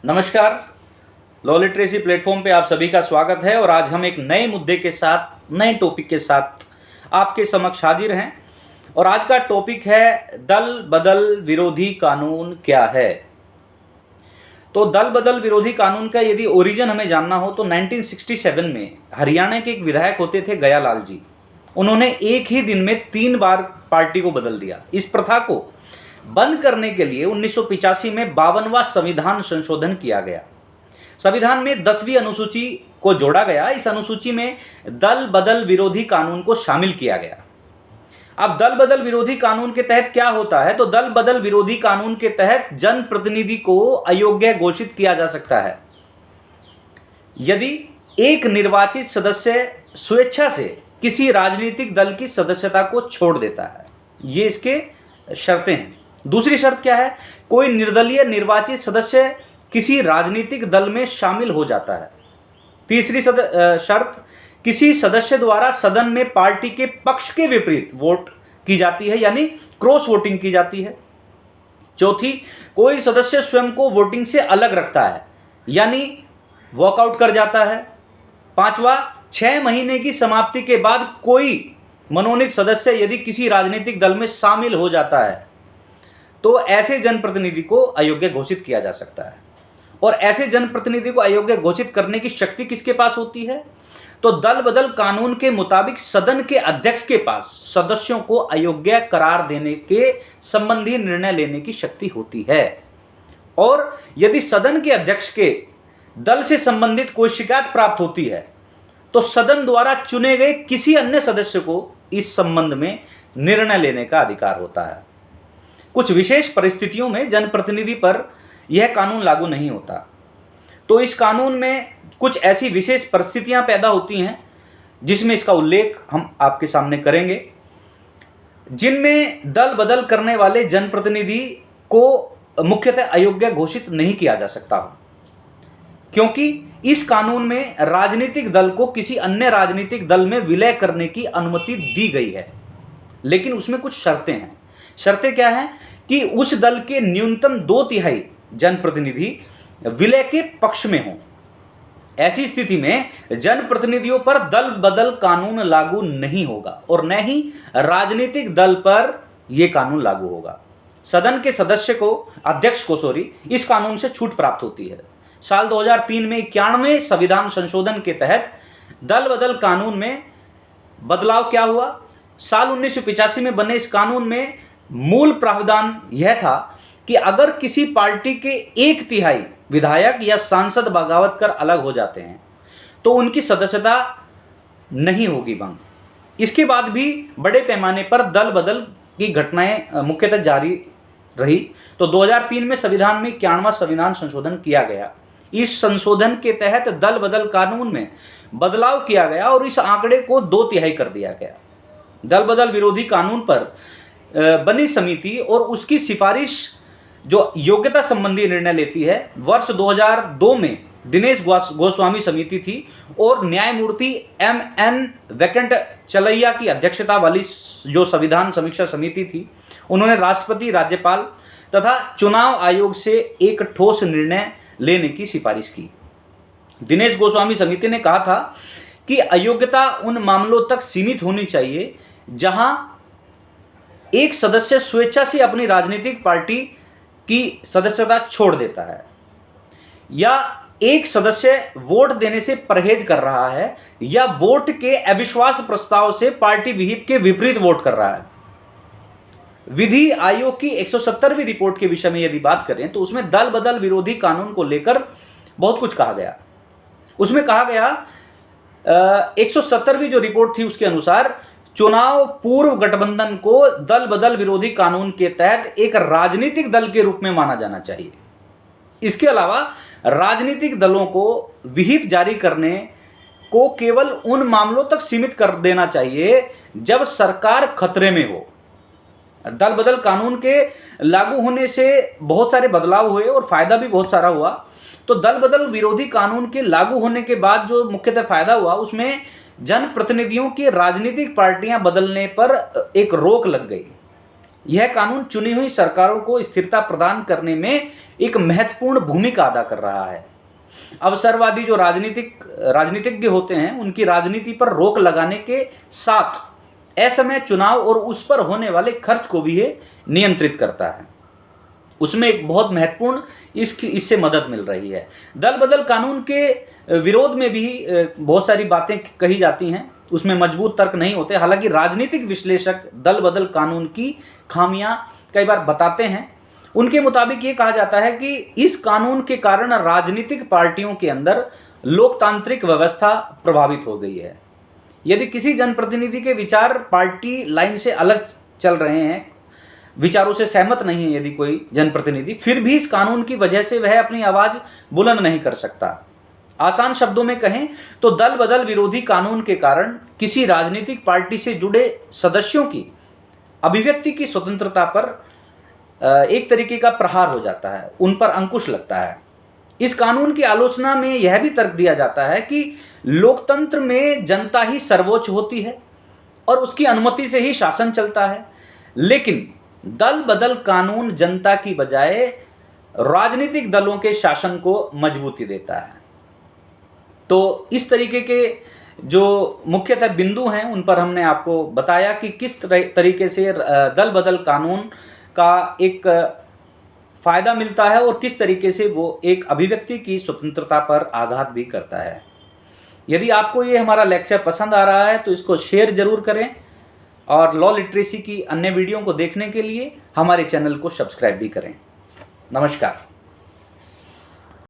नमस्कार। Law literacy platform पे आप सभी का स्वागत है और आज हम एक नए मुद्दे के साथ, नए टॉपिक के साथ आपके समक्ष हाजिर हैं। और आज का टॉपिक है दल बदल विरोधी कानून क्या है। तो दल बदल विरोधी कानून का यदि ओरिजिन हमें जानना हो तो 1967 में हरियाणा के एक विधायक होते थे गयालाल जी। उन्होंने एक ही दिन में 3 बार पार्टी को बदल दिया। इस प्रथा को बंद करने के लिए 1985 में 52वां संविधान संशोधन किया गया। संविधान में 10वीं अनुसूची को जोड़ा गया। इस अनुसूची में दल बदल विरोधी कानून को शामिल किया गया। अब दल बदल विरोधी कानून के तहत क्या होता है, तो दल बदल विरोधी कानून के तहत जनप्रतिनिधि को अयोग्य घोषित किया जा सकता है यदि एक निर्वाचित सदस्य स्वेच्छा से किसी राजनीतिक दल की सदस्यता को छोड़ देता है। ये इसके शर्तें हैं। दूसरी शर्त क्या है, कोई निर्दलीय निर्वाचित सदस्य किसी राजनीतिक दल में शामिल हो जाता है। तीसरी शर्त, किसी सदस्य द्वारा सदन में पार्टी के पक्ष के विपरीत वोट की जाती है, यानी क्रॉस वोटिंग की जाती है। चौथी, कोई सदस्य स्वयं को वोटिंग से अलग रखता है, यानी वॉकआउट कर जाता है। पांचवा, 6 महीने की समाप्ति के बाद कोई मनोनीत सदस्य यदि किसी राजनीतिक दल में शामिल हो जाता है तो ऐसे जनप्रतिनिधि को अयोग्य घोषित किया जा सकता है। और ऐसे जनप्रतिनिधि को अयोग्य घोषित करने की शक्ति किसके पास होती है, तो दल बदल कानून के मुताबिक सदन के अध्यक्ष के पास सदस्यों को अयोग्य करार देने के संबंधी निर्णय लेने की शक्ति होती है। और यदि सदन के अध्यक्ष के दल से संबंधित कोई शिकायत प्राप्त होती है तो सदन द्वारा चुने गए किसी अन्य सदस्य को इस संबंध में निर्णय लेने का अधिकार होता है। कुछ विशेष परिस्थितियों में जनप्रतिनिधि पर यह कानून लागू नहीं होता। तो इस कानून में कुछ ऐसी विशेष परिस्थितियां पैदा होती हैं जिसमें इसका उल्लेख हम आपके सामने करेंगे, जिनमें दल बदल करने वाले जनप्रतिनिधि को मुख्यतः अयोग्य घोषित नहीं किया जा सकता हो, क्योंकि इस कानून में राजनीतिक दल को किसी अन्य राजनीतिक दल में विलय करने की अनुमति दी गई है। लेकिन उसमें कुछ शर्तें हैं। शर्तें क्या हैं कि उस दल के न्यूनतम 2/3 जनप्रतिनिधि विलय के पक्ष में हों। ऐसी स्थिति में जनप्रतिनिधियों पर दल बदल कानून लागू नहीं होगा और न ही राजनीतिक दल पर यह कानून लागू होगा। सदन के सदस्य को, अध्यक्ष को इस कानून से छूट प्राप्त होती है। साल 2003 में 91वें संविधान संशोधन के तहत दल बदल कानून में बदलाव क्या हुआ। साल 1985 में बने इस कानून में मूल प्रावधान यह था कि अगर किसी पार्टी के 1/3 विधायक या सांसद बगावत कर अलग हो जाते हैं तो उनकी सदस्यता नहीं होगी भंग। इसके बाद भी बड़े पैमाने पर दल बदल की घटनाएं मुख्यतः जारी रही। तो 2003 में संविधान में 91वां संविधान संशोधन किया गया। इस संशोधन के तहत दल बदल कानून में बदलाव किया गया और इस आंकड़े को 2/3 कर दिया गया। दल बदल विरोधी कानून पर बनी समिति और उसकी सिफारिश जो योग्यता संबंधी निर्णय लेती है, वर्ष 2002 में दिनेश गोस्वामी समिति थी और न्यायमूर्ति MN वेंकट चलैया की अध्यक्षता वाली जो संविधान समीक्षा समिति थी, उन्होंने राष्ट्रपति, राज्यपाल तथा चुनाव आयोग से एक ठोस निर्णय लेने की सिफारिश की। दिनेश गोस्वामी समिति ने कहा था कि अयोग्यता उन मामलों तक सीमित होनी चाहिए जहां एक सदस्य स्वेच्छा से अपनी राजनीतिक पार्टी की सदस्यता छोड़ देता है, या एक सदस्य वोट देने से परहेज कर रहा है, या वोट के अविश्वास प्रस्ताव से पार्टी विहिप के विपरीत वोट कर रहा है। विधि आयोग की 170वीं रिपोर्ट के विषय में यदि बात करें तो उसमें दल बदल विरोधी कानून को लेकर बहुत कुछ कहा गया। उसमें कहा गया 170वीं जो रिपोर्ट थी उसके अनुसार चुनाव पूर्व गठबंधन को दल बदल विरोधी कानून के तहत एक राजनीतिक दल के रूप में माना जाना चाहिए। इसके अलावा राजनीतिक दलों को विहिप जारी करने को केवल उन मामलों तक सीमित कर देना चाहिए जब सरकार खतरे में हो। दल बदल कानून के लागू होने से बहुत सारे बदलाव हुए और फायदा भी बहुत सारा हुआ। तो दल बदल विरोधी कानून के लागू होने के बाद जो मुख्यतः फायदा हुआ, उसमें जनप्रतिनिधियों की राजनीतिक पार्टियां बदलने पर एक रोक लग गई। यह कानून चुनी हुई सरकारों को स्थिरता प्रदान करने में एक महत्वपूर्ण भूमिका अदा कर रहा है। अवसरवादी जो राजनीतिज्ञ होते हैं, उनकी राजनीति पर रोक लगाने के साथ असमय चुनाव और उस पर होने वाले खर्च को भी ये नियंत्रित करता है। उसमें एक बहुत महत्वपूर्ण इससे मदद मिल रही है। दल बदल कानून के विरोध में भी बहुत सारी बातें कही जाती हैं, उसमें मजबूत तर्क नहीं होते। हालांकि राजनीतिक विश्लेषक दल बदल कानून की खामियां कई बार बताते हैं। उनके मुताबिक ये कहा जाता है कि इस कानून के कारण राजनीतिक पार्टियों के अंदर लोकतांत्रिक व्यवस्था प्रभावित हो गई है। यदि किसी जनप्रतिनिधि के विचार पार्टी लाइन से अलग चल रहे हैं, विचारों से सहमत नहीं है यदि कोई जनप्रतिनिधि, फिर भी इस कानून की वजह से वह अपनी आवाज बुलंद नहीं कर सकता। आसान शब्दों में कहें तो दल बदल विरोधी कानून के कारण किसी राजनीतिक पार्टी से जुड़े सदस्यों की अभिव्यक्ति की स्वतंत्रता पर एक तरीके का प्रहार हो जाता है, उन पर अंकुश लगता है। इस कानून की आलोचना में यह भी तर्क दिया जाता है कि लोकतंत्र में जनता ही सर्वोच्च होती है और उसकी अनुमति से ही शासन चलता है, लेकिन दल बदल कानून जनता की बजाय राजनीतिक दलों के शासन को मजबूती देता है। तो इस तरीके के जो मुख्यतः बिंदु हैं उन पर हमने आपको बताया कि किस तरीके से दल बदल कानून का एक फायदा मिलता है और किस तरीके से वो एक अभिव्यक्ति की स्वतंत्रता पर आघात भी करता है। यदि आपको ये हमारा लेक्चर पसंद आ रहा है तो इसको शेयर जरूर करें और लॉ लिटरेसी की अन्य वीडियो को देखने के लिए हमारे चैनल को सब्सक्राइब भी करें। नमस्कार।